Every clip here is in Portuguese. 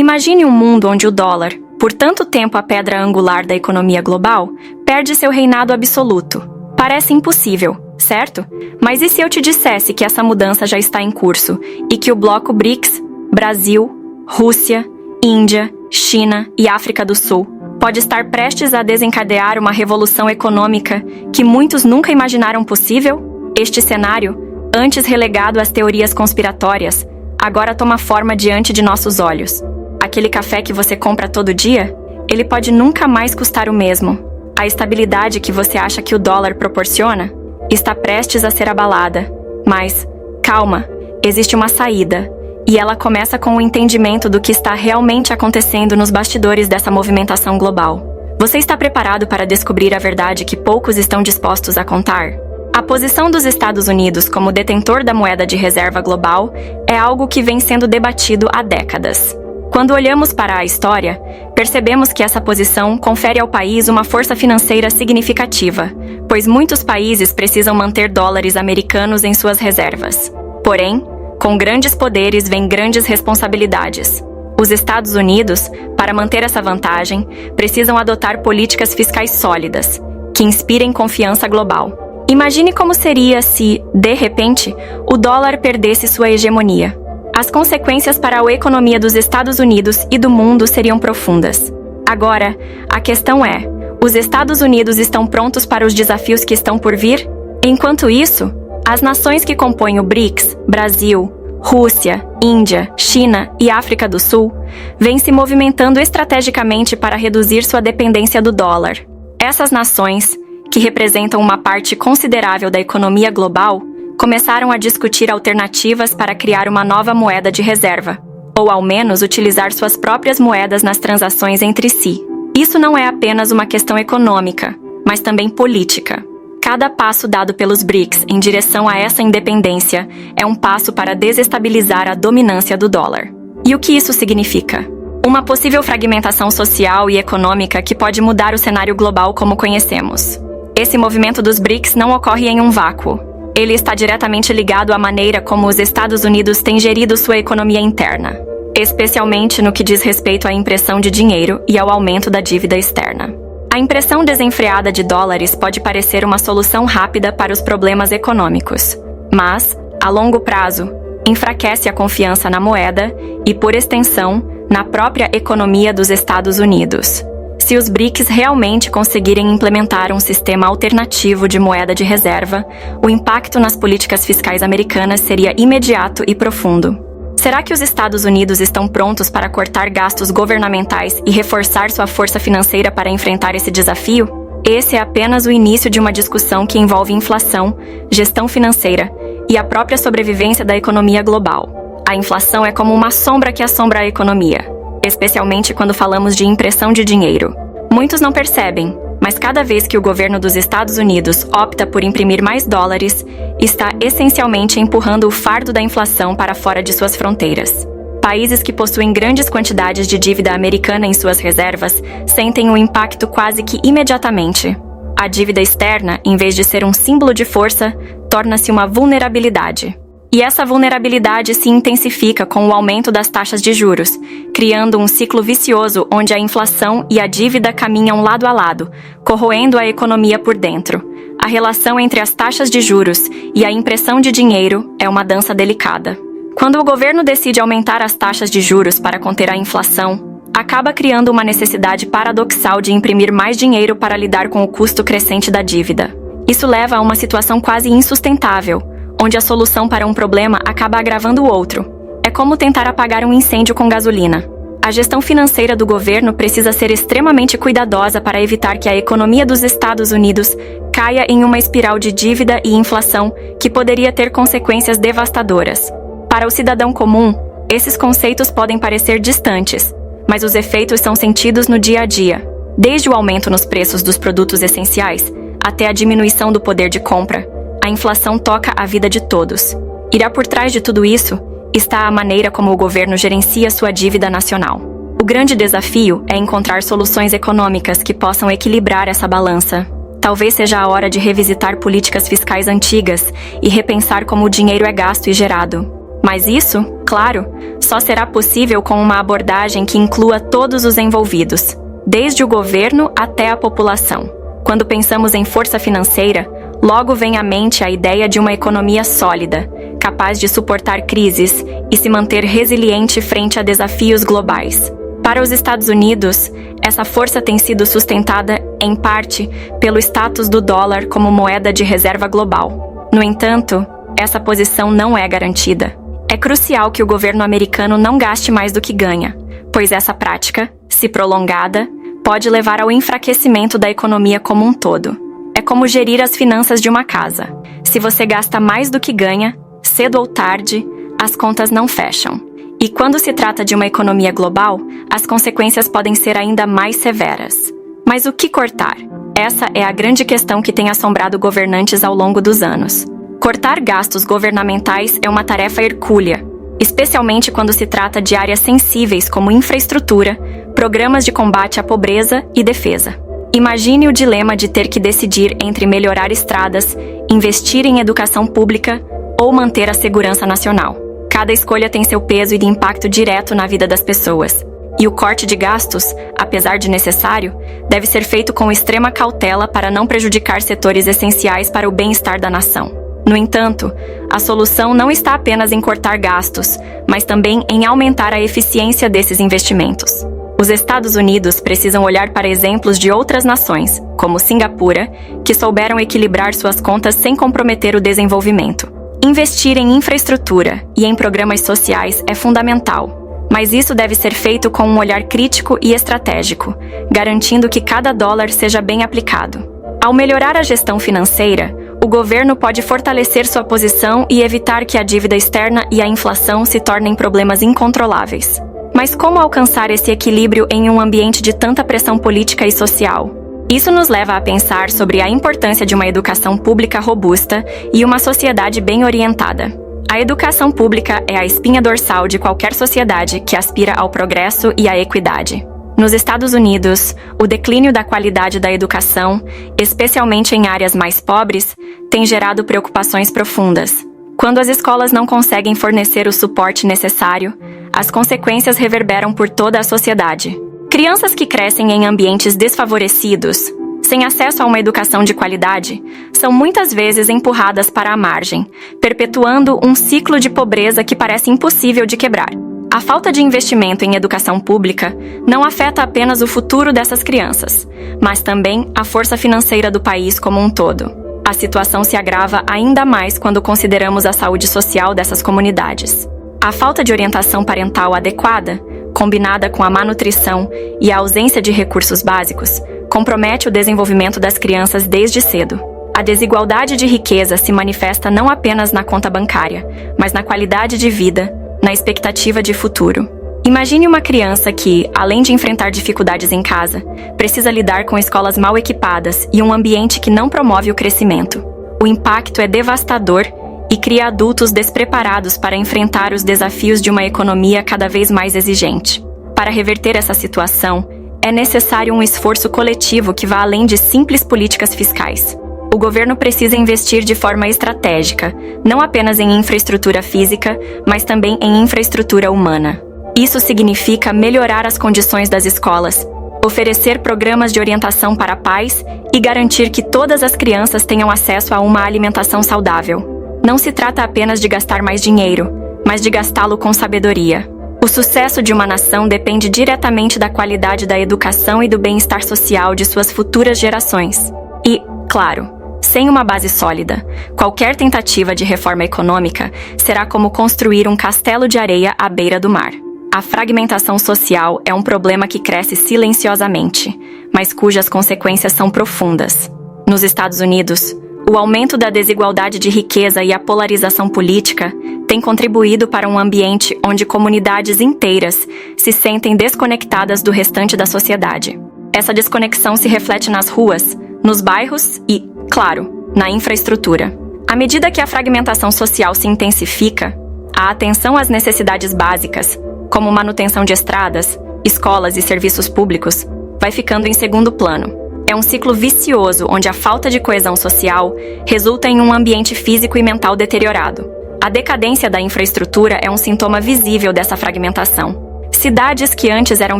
Imagine um mundo onde o dólar, por tanto tempo a pedra angular da economia global, perde seu reinado absoluto. Parece impossível, certo? Mas e se eu te dissesse que essa mudança já está em curso e que o bloco BRICS, Brasil, Rússia, Índia, China e África do Sul, pode estar prestes a desencadear uma revolução econômica que muitos nunca imaginaram possível? Este cenário, antes relegado às teorias conspiratórias, agora toma forma diante de nossos olhos. Aquele café que você compra todo dia, ele pode nunca mais custar o mesmo. A estabilidade que você acha que o dólar proporciona está prestes a ser abalada. Mas, calma, existe uma saída, e ela começa com o entendimento do que está realmente acontecendo nos bastidores dessa movimentação global. Você está preparado para descobrir a verdade que poucos estão dispostos a contar? A posição dos Estados Unidos como detentor da moeda de reserva global é algo que vem sendo debatido há décadas. Quando olhamos para a história, percebemos que essa posição confere ao país uma força financeira significativa, pois muitos países precisam manter dólares americanos em suas reservas. Porém, com grandes poderes vem grandes responsabilidades. Os Estados Unidos, para manter essa vantagem, precisam adotar políticas fiscais sólidas, que inspirem confiança global. Imagine como seria se, de repente, o dólar perdesse sua hegemonia. As consequências para a economia dos Estados Unidos e do mundo seriam profundas. Agora, a questão é: os Estados Unidos estão prontos para os desafios que estão por vir? Enquanto isso, as nações que compõem o BRICS, Brasil, Rússia, Índia, China e África do Sul, vêm se movimentando estrategicamente para reduzir sua dependência do dólar. Essas nações, que representam uma parte considerável da economia global, começaram a discutir alternativas para criar uma nova moeda de reserva, ou ao menos utilizar suas próprias moedas nas transações entre si. Isso não é apenas uma questão econômica, mas também política. Cada passo dado pelos BRICS em direção a essa independência é um passo para desestabilizar a dominância do dólar. E o que isso significa? Uma possível fragmentação social e econômica que pode mudar o cenário global como conhecemos. Esse movimento dos BRICS não ocorre em um vácuo. Ele está diretamente ligado à maneira como os Estados Unidos têm gerido sua economia interna, especialmente no que diz respeito à impressão de dinheiro e ao aumento da dívida externa. A impressão desenfreada de dólares pode parecer uma solução rápida para os problemas econômicos, mas, a longo prazo, enfraquece a confiança na moeda e, por extensão, na própria economia dos Estados Unidos. Se os BRICS realmente conseguirem implementar um sistema alternativo de moeda de reserva, o impacto nas políticas fiscais americanas seria imediato e profundo. Será que os Estados Unidos estão prontos para cortar gastos governamentais e reforçar sua força financeira para enfrentar esse desafio? Esse é apenas o início de uma discussão que envolve inflação, gestão financeira e a própria sobrevivência da economia global. A inflação é como uma sombra que assombra a economia, especialmente quando falamos de impressão de dinheiro. Muitos não percebem, mas cada vez que o governo dos Estados Unidos opta por imprimir mais dólares, está essencialmente empurrando o fardo da inflação para fora de suas fronteiras. Países que possuem grandes quantidades de dívida americana em suas reservas sentem o impacto quase que imediatamente. A dívida externa, em vez de ser um símbolo de força, torna-se uma vulnerabilidade. E essa vulnerabilidade se intensifica com o aumento das taxas de juros, criando um ciclo vicioso onde a inflação e a dívida caminham lado a lado, corroendo a economia por dentro. A relação entre as taxas de juros e a impressão de dinheiro é uma dança delicada. Quando o governo decide aumentar as taxas de juros para conter a inflação, acaba criando uma necessidade paradoxal de imprimir mais dinheiro para lidar com o custo crescente da dívida. Isso leva a uma situação quase insustentável, onde a solução para um problema acaba agravando o outro. É como tentar apagar um incêndio com gasolina. A gestão financeira do governo precisa ser extremamente cuidadosa para evitar que a economia dos Estados Unidos caia em uma espiral de dívida e inflação que poderia ter consequências devastadoras. Para o cidadão comum, esses conceitos podem parecer distantes, mas os efeitos são sentidos no dia a dia, desde o aumento nos preços dos produtos essenciais até a diminuição do poder de compra. A inflação toca a vida de todos. Irá por trás de tudo isso está a maneira como o governo gerencia sua dívida nacional. O grande desafio é encontrar soluções econômicas que possam equilibrar essa balança. Talvez seja a hora de revisitar políticas fiscais antigas e repensar como o dinheiro é gasto e gerado. Mas isso, claro, só será possível com uma abordagem que inclua todos os envolvidos, desde o governo até a população. Quando pensamos em força financeira, logo vem à mente a ideia de uma economia sólida, capaz de suportar crises e se manter resiliente frente a desafios globais. Para os Estados Unidos, essa força tem sido sustentada, em parte, pelo status do dólar como moeda de reserva global. No entanto, essa posição não é garantida. É crucial que o governo americano não gaste mais do que ganha, pois essa prática, se prolongada, pode levar ao enfraquecimento da economia como um todo. É como gerir as finanças de uma casa. Se você gasta mais do que ganha, cedo ou tarde, as contas não fecham. E quando se trata de uma economia global, as consequências podem ser ainda mais severas. Mas o que cortar? Essa é a grande questão que tem assombrado governantes ao longo dos anos. Cortar gastos governamentais é uma tarefa hercúlea, especialmente quando se trata de áreas sensíveis como infraestrutura, programas de combate à pobreza e defesa. Imagine o dilema de ter que decidir entre melhorar estradas, investir em educação pública ou manter a segurança nacional. Cada escolha tem seu peso e impacto direto na vida das pessoas. E o corte de gastos, apesar de necessário, deve ser feito com extrema cautela para não prejudicar setores essenciais para o bem-estar da nação. No entanto, a solução não está apenas em cortar gastos, mas também em aumentar a eficiência desses investimentos. Os Estados Unidos precisam olhar para exemplos de outras nações, como Singapura, que souberam equilibrar suas contas sem comprometer o desenvolvimento. Investir em infraestrutura e em programas sociais é fundamental, mas isso deve ser feito com um olhar crítico e estratégico, garantindo que cada dólar seja bem aplicado. Ao melhorar a gestão financeira, o governo pode fortalecer sua posição e evitar que a dívida externa e a inflação se tornem problemas incontroláveis. Mas como alcançar esse equilíbrio em um ambiente de tanta pressão política e social? Isso nos leva a pensar sobre a importância de uma educação pública robusta e uma sociedade bem orientada. A educação pública é a espinha dorsal de qualquer sociedade que aspira ao progresso e à equidade. Nos Estados Unidos, o declínio da qualidade da educação, especialmente em áreas mais pobres, tem gerado preocupações profundas. Quando as escolas não conseguem fornecer o suporte necessário, as consequências reverberam por toda a sociedade. Crianças que crescem em ambientes desfavorecidos, sem acesso a uma educação de qualidade, são muitas vezes empurradas para a margem, perpetuando um ciclo de pobreza que parece impossível de quebrar. A falta de investimento em educação pública não afeta apenas o futuro dessas crianças, mas também a força financeira do país como um todo. A situação se agrava ainda mais quando consideramos a saúde social dessas comunidades. A falta de orientação parental adequada, combinada com a malnutrição e a ausência de recursos básicos, compromete o desenvolvimento das crianças desde cedo. A desigualdade de riqueza se manifesta não apenas na conta bancária, mas na qualidade de vida, na expectativa de futuro. Imagine uma criança que, além de enfrentar dificuldades em casa, precisa lidar com escolas mal equipadas e um ambiente que não promove o crescimento. O impacto é devastador e cria adultos despreparados para enfrentar os desafios de uma economia cada vez mais exigente. Para reverter essa situação, é necessário um esforço coletivo que vá além de simples políticas fiscais. O governo precisa investir de forma estratégica, não apenas em infraestrutura física, mas também em infraestrutura humana. Isso significa melhorar as condições das escolas, oferecer programas de orientação para pais e garantir que todas as crianças tenham acesso a uma alimentação saudável. Não se trata apenas de gastar mais dinheiro, mas de gastá-lo com sabedoria. O sucesso de uma nação depende diretamente da qualidade da educação e do bem-estar social de suas futuras gerações. E, claro, sem uma base sólida, qualquer tentativa de reforma econômica será como construir um castelo de areia à beira do mar. A fragmentação social é um problema que cresce silenciosamente, mas cujas consequências são profundas. Nos Estados Unidos, o aumento da desigualdade de riqueza e a polarização política têm contribuído para um ambiente onde comunidades inteiras se sentem desconectadas do restante da sociedade. Essa desconexão se reflete nas ruas, nos bairros e, claro, na infraestrutura. À medida que a fragmentação social se intensifica, a atenção às necessidades básicas, como manutenção de estradas, escolas e serviços públicos, vai ficando em segundo plano. É um ciclo vicioso onde a falta de coesão social resulta em um ambiente físico e mental deteriorado. A decadência da infraestrutura é um sintoma visível dessa fragmentação. Cidades que antes eram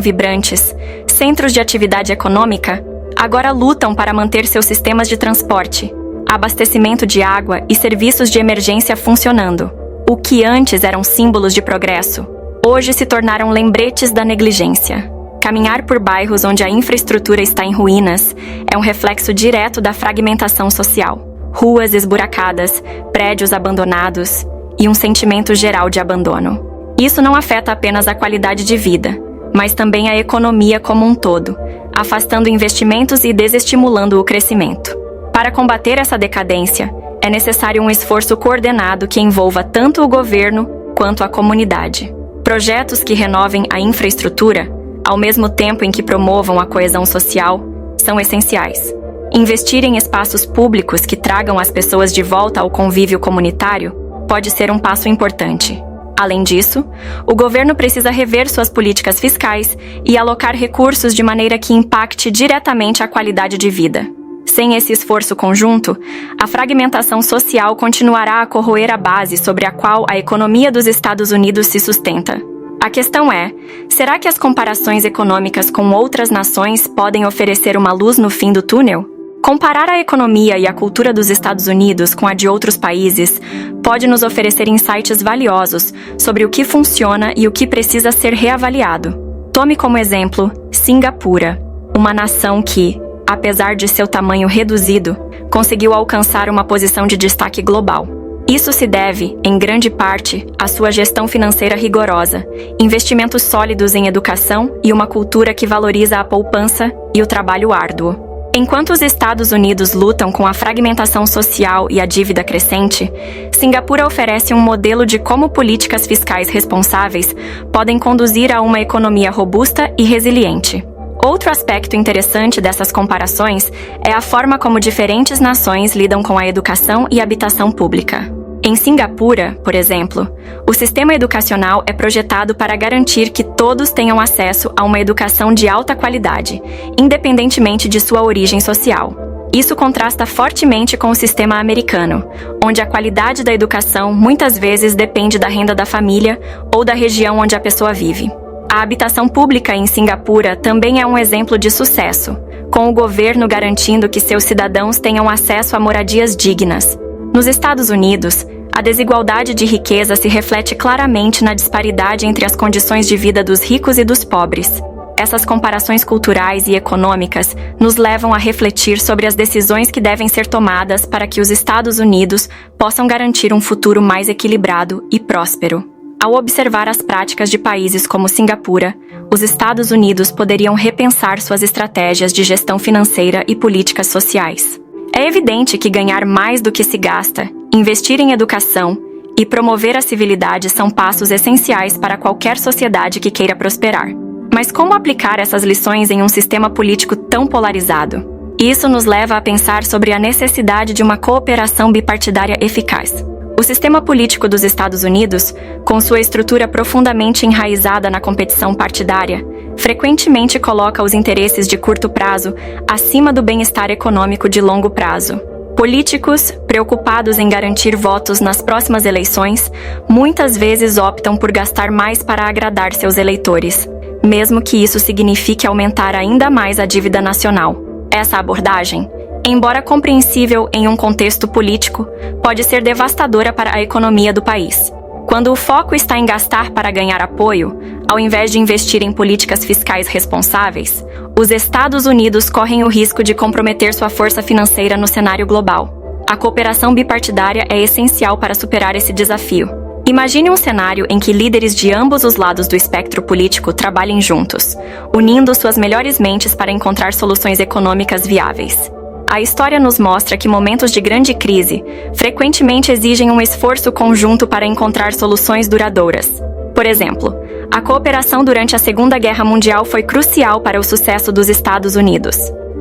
vibrantes, centros de atividade econômica, agora lutam para manter seus sistemas de transporte, abastecimento de água e serviços de emergência funcionando. O que antes eram símbolos de progresso, hoje se tornaram lembretes da negligência. Caminhar por bairros onde a infraestrutura está em ruínas é um reflexo direto da fragmentação social. Ruas esburacadas, prédios abandonados e um sentimento geral de abandono. Isso não afeta apenas a qualidade de vida, mas também a economia como um todo, afastando investimentos e desestimulando o crescimento. Para combater essa decadência, é necessário um esforço coordenado que envolva tanto o governo quanto a comunidade. Projetos que renovem a infraestrutura, ao mesmo tempo em que promovam a coesão social, são essenciais. Investir em espaços públicos que tragam as pessoas de volta ao convívio comunitário pode ser um passo importante. Além disso, o governo precisa rever suas políticas fiscais e alocar recursos de maneira que impacte diretamente a qualidade de vida. Sem esse esforço conjunto, a fragmentação social continuará a corroer a base sobre a qual a economia dos Estados Unidos se sustenta. A questão é, será que as comparações econômicas com outras nações podem oferecer uma luz no fim do túnel? Comparar a economia e a cultura dos Estados Unidos com a de outros países pode nos oferecer insights valiosos sobre o que funciona e o que precisa ser reavaliado. Tome como exemplo Singapura, uma nação que, apesar de seu tamanho reduzido, conseguiu alcançar uma posição de destaque global. Isso se deve, em grande parte, à sua gestão financeira rigorosa, investimentos sólidos em educação e uma cultura que valoriza a poupança e o trabalho árduo. Enquanto os Estados Unidos lutam com a fragmentação social e a dívida crescente, Singapura oferece um modelo de como políticas fiscais responsáveis podem conduzir a uma economia robusta e resiliente. Outro aspecto interessante dessas comparações é a forma como diferentes nações lidam com a educação e habitação pública. Em Singapura, por exemplo, o sistema educacional é projetado para garantir que todos tenham acesso a uma educação de alta qualidade, independentemente de sua origem social. Isso contrasta fortemente com o sistema americano, onde a qualidade da educação muitas vezes depende da renda da família ou da região onde a pessoa vive. A habitação pública em Singapura também é um exemplo de sucesso, com o governo garantindo que seus cidadãos tenham acesso a moradias dignas. Nos Estados Unidos, a desigualdade de riqueza se reflete claramente na disparidade entre as condições de vida dos ricos e dos pobres. Essas comparações culturais e econômicas nos levam a refletir sobre as decisões que devem ser tomadas para que os Estados Unidos possam garantir um futuro mais equilibrado e próspero. Ao observar as práticas de países como Singapura, os Estados Unidos poderiam repensar suas estratégias de gestão financeira e políticas sociais. É evidente que ganhar mais do que se gasta, investir em educação e promover a civilidade são passos essenciais para qualquer sociedade que queira prosperar. Mas como aplicar essas lições em um sistema político tão polarizado? Isso nos leva a pensar sobre a necessidade de uma cooperação bipartidária eficaz. O sistema político dos Estados Unidos, com sua estrutura profundamente enraizada na competição partidária, frequentemente coloca os interesses de curto prazo acima do bem-estar econômico de longo prazo. Políticos, preocupados em garantir votos nas próximas eleições, muitas vezes optam por gastar mais para agradar seus eleitores, mesmo que isso signifique aumentar ainda mais a dívida nacional. Essa abordagem, embora compreensível em um contexto político, pode ser devastadora para a economia do país. Quando o foco está em gastar para ganhar apoio, ao invés de investir em políticas fiscais responsáveis, os Estados Unidos correm o risco de comprometer sua força financeira no cenário global. A cooperação bipartidária é essencial para superar esse desafio. Imagine um cenário em que líderes de ambos os lados do espectro político trabalhem juntos, unindo suas melhores mentes para encontrar soluções econômicas viáveis. A história nos mostra que momentos de grande crise frequentemente exigem um esforço conjunto para encontrar soluções duradouras. Por exemplo, a cooperação durante a Segunda Guerra Mundial foi crucial para o sucesso dos Estados Unidos.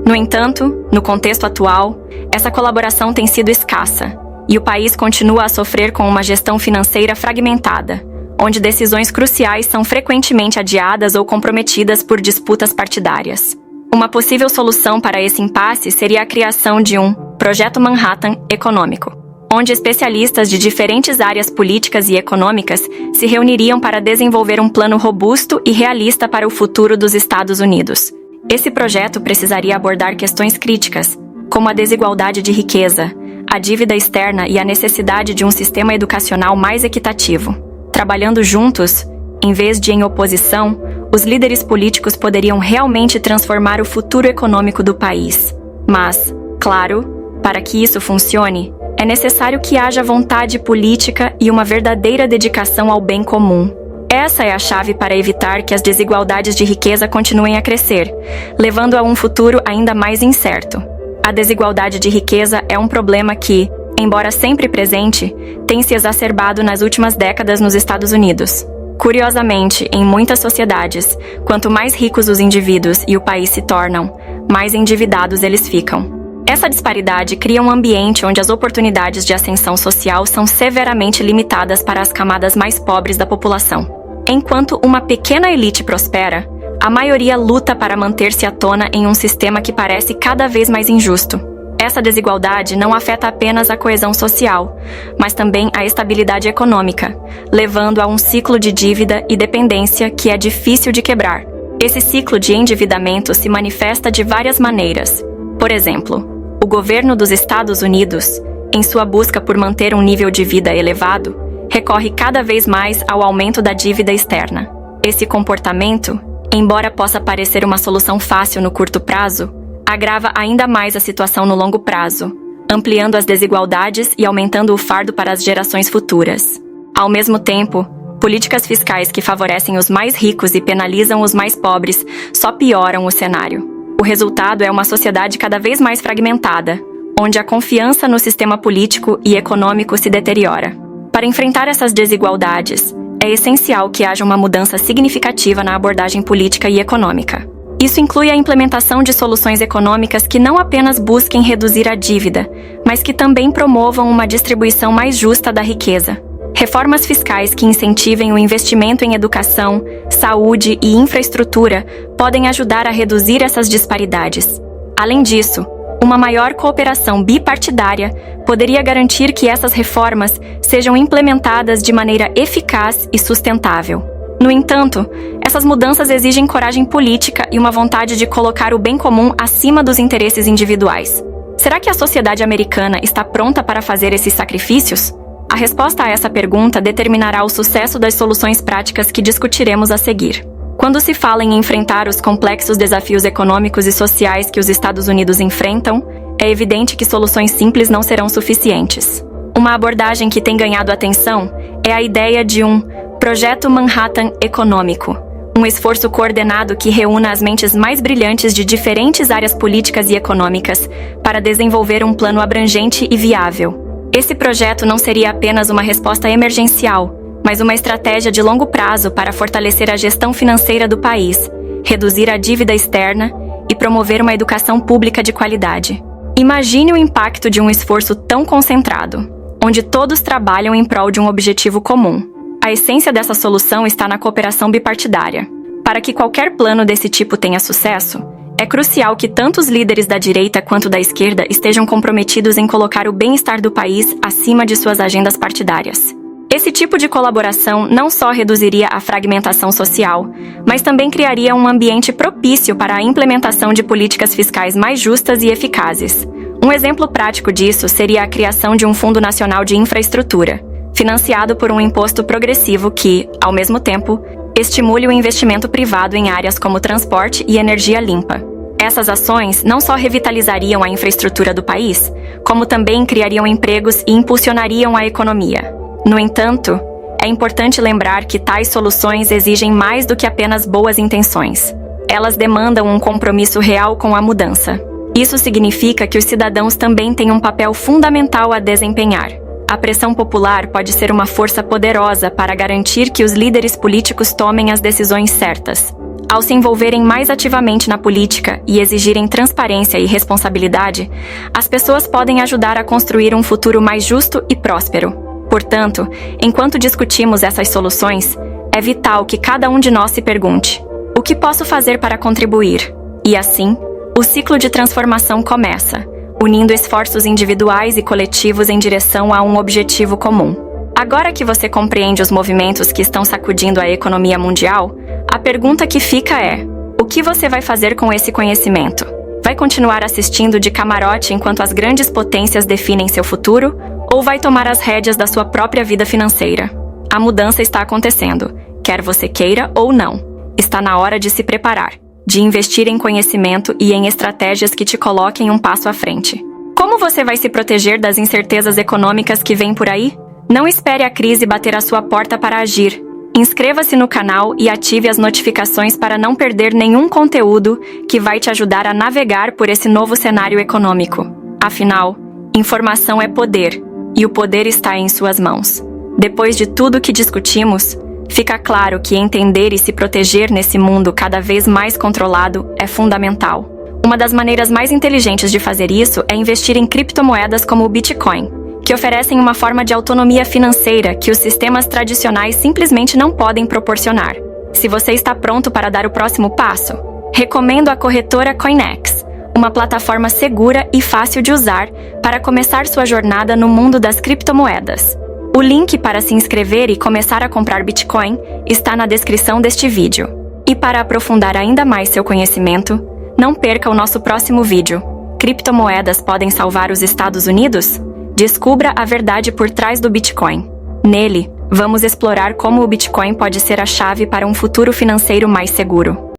No entanto, no contexto atual, essa colaboração tem sido escassa, e o país continua a sofrer com uma gestão financeira fragmentada, onde decisões cruciais são frequentemente adiadas ou comprometidas por disputas partidárias. Uma possível solução para esse impasse seria a criação de um Projeto Manhattan econômico, onde especialistas de diferentes áreas políticas e econômicas se reuniriam para desenvolver um plano robusto e realista para o futuro dos Estados Unidos. Esse projeto precisaria abordar questões críticas, como a desigualdade de riqueza, a dívida externa e a necessidade de um sistema educacional mais equitativo. Trabalhando juntos, em vez de em oposição, os líderes políticos poderiam realmente transformar o futuro econômico do país. Mas, claro, para que isso funcione, é necessário que haja vontade política e uma verdadeira dedicação ao bem comum. Essa é a chave para evitar que as desigualdades de riqueza continuem a crescer, levando a um futuro ainda mais incerto. A desigualdade de riqueza é um problema que, embora sempre presente, tem se exacerbado nas últimas décadas nos Estados Unidos. Curiosamente, em muitas sociedades, quanto mais ricos os indivíduos e o país se tornam, mais endividados eles ficam. Essa disparidade cria um ambiente onde as oportunidades de ascensão social são severamente limitadas para as camadas mais pobres da população. Enquanto uma pequena elite prospera, a maioria luta para manter-se à tona em um sistema que parece cada vez mais injusto. Essa desigualdade não afeta apenas a coesão social, mas também a estabilidade econômica, levando a um ciclo de dívida e dependência que é difícil de quebrar. Esse ciclo de endividamento se manifesta de várias maneiras. Por exemplo, o governo dos Estados Unidos, em sua busca por manter um nível de vida elevado, recorre cada vez mais ao aumento da dívida externa. Esse comportamento, embora possa parecer uma solução fácil no curto prazo, agrava ainda mais a situação no longo prazo, ampliando as desigualdades e aumentando o fardo para as gerações futuras. Ao mesmo tempo, políticas fiscais que favorecem os mais ricos e penalizam os mais pobres só pioram o cenário. O resultado é uma sociedade cada vez mais fragmentada, onde a confiança no sistema político e econômico se deteriora. Para enfrentar essas desigualdades, é essencial que haja uma mudança significativa na abordagem política e econômica. Isso inclui a implementação de soluções econômicas que não apenas busquem reduzir a dívida, mas que também promovam uma distribuição mais justa da riqueza. Reformas fiscais que incentivem o investimento em educação, saúde e infraestrutura podem ajudar a reduzir essas disparidades. Além disso, uma maior cooperação bipartidária poderia garantir que essas reformas sejam implementadas de maneira eficaz e sustentável. No entanto, essas mudanças exigem coragem política e uma vontade de colocar o bem comum acima dos interesses individuais. Será que a sociedade americana está pronta para fazer esses sacrifícios? A resposta a essa pergunta determinará o sucesso das soluções práticas que discutiremos a seguir. Quando se fala em enfrentar os complexos desafios econômicos e sociais que os Estados Unidos enfrentam, é evidente que soluções simples não serão suficientes. Uma abordagem que tem ganhado atenção é a ideia de um Projeto Manhattan Econômico, um esforço coordenado que reúna as mentes mais brilhantes de diferentes áreas políticas e econômicas para desenvolver um plano abrangente e viável. Esse projeto não seria apenas uma resposta emergencial, mas uma estratégia de longo prazo para fortalecer a gestão financeira do país, reduzir a dívida externa e promover uma educação pública de qualidade. Imagine o impacto de um esforço tão concentrado, onde todos trabalham em prol de um objetivo comum. A essência dessa solução está na cooperação bipartidária. Para que qualquer plano desse tipo tenha sucesso, é crucial que tanto os líderes da direita quanto da esquerda estejam comprometidos em colocar o bem-estar do país acima de suas agendas partidárias. Esse tipo de colaboração não só reduziria a fragmentação social, mas também criaria um ambiente propício para a implementação de políticas fiscais mais justas e eficazes. Um exemplo prático disso seria a criação de um Fundo Nacional de Infraestrutura, financiado por um imposto progressivo que, ao mesmo tempo, estimule o investimento privado em áreas como transporte e energia limpa. Essas ações não só revitalizariam a infraestrutura do país, como também criariam empregos e impulsionariam a economia. No entanto, é importante lembrar que tais soluções exigem mais do que apenas boas intenções. Elas demandam um compromisso real com a mudança. Isso significa que os cidadãos também têm um papel fundamental a desempenhar. A pressão popular pode ser uma força poderosa para garantir que os líderes políticos tomem as decisões certas. Ao se envolverem mais ativamente na política e exigirem transparência e responsabilidade, as pessoas podem ajudar a construir um futuro mais justo e próspero. Portanto, enquanto discutimos essas soluções, é vital que cada um de nós se pergunte: o que posso fazer para contribuir? E assim, o ciclo de transformação começa. unindo esforços individuais e coletivos em direção a um objetivo comum. Agora que você compreende os movimentos que estão sacudindo a economia mundial, a pergunta que fica é: o que você vai fazer com esse conhecimento? Vai continuar assistindo de camarote enquanto as grandes potências definem seu futuro? Ou vai tomar as rédeas da sua própria vida financeira? A mudança está acontecendo, quer você queira ou não. Está na hora de se preparar, de investir em conhecimento e em estratégias que te coloquem um passo à frente. Como você vai se proteger das incertezas econômicas que vêm por aí? Não espere a crise bater à sua porta para agir. Inscreva-se no canal e ative as notificações para não perder nenhum conteúdo que vai te ajudar a navegar por esse novo cenário econômico. Afinal, informação é poder, e o poder está em suas mãos. Depois de tudo que discutimos, fica claro que entender e se proteger nesse mundo cada vez mais controlado é fundamental. Uma das maneiras mais inteligentes de fazer isso é investir em criptomoedas como o Bitcoin, que oferecem uma forma de autonomia financeira que os sistemas tradicionais simplesmente não podem proporcionar. Se você está pronto para dar o próximo passo, recomendo a corretora Coinex, uma plataforma segura e fácil de usar para começar sua jornada no mundo das criptomoedas. O link para se inscrever e começar a comprar Bitcoin está na descrição deste vídeo. E para aprofundar ainda mais seu conhecimento, não perca o nosso próximo vídeo. Criptomoedas podem salvar os Estados Unidos? Descubra a verdade por trás do Bitcoin. Nele, vamos explorar como o Bitcoin pode ser a chave para um futuro financeiro mais seguro.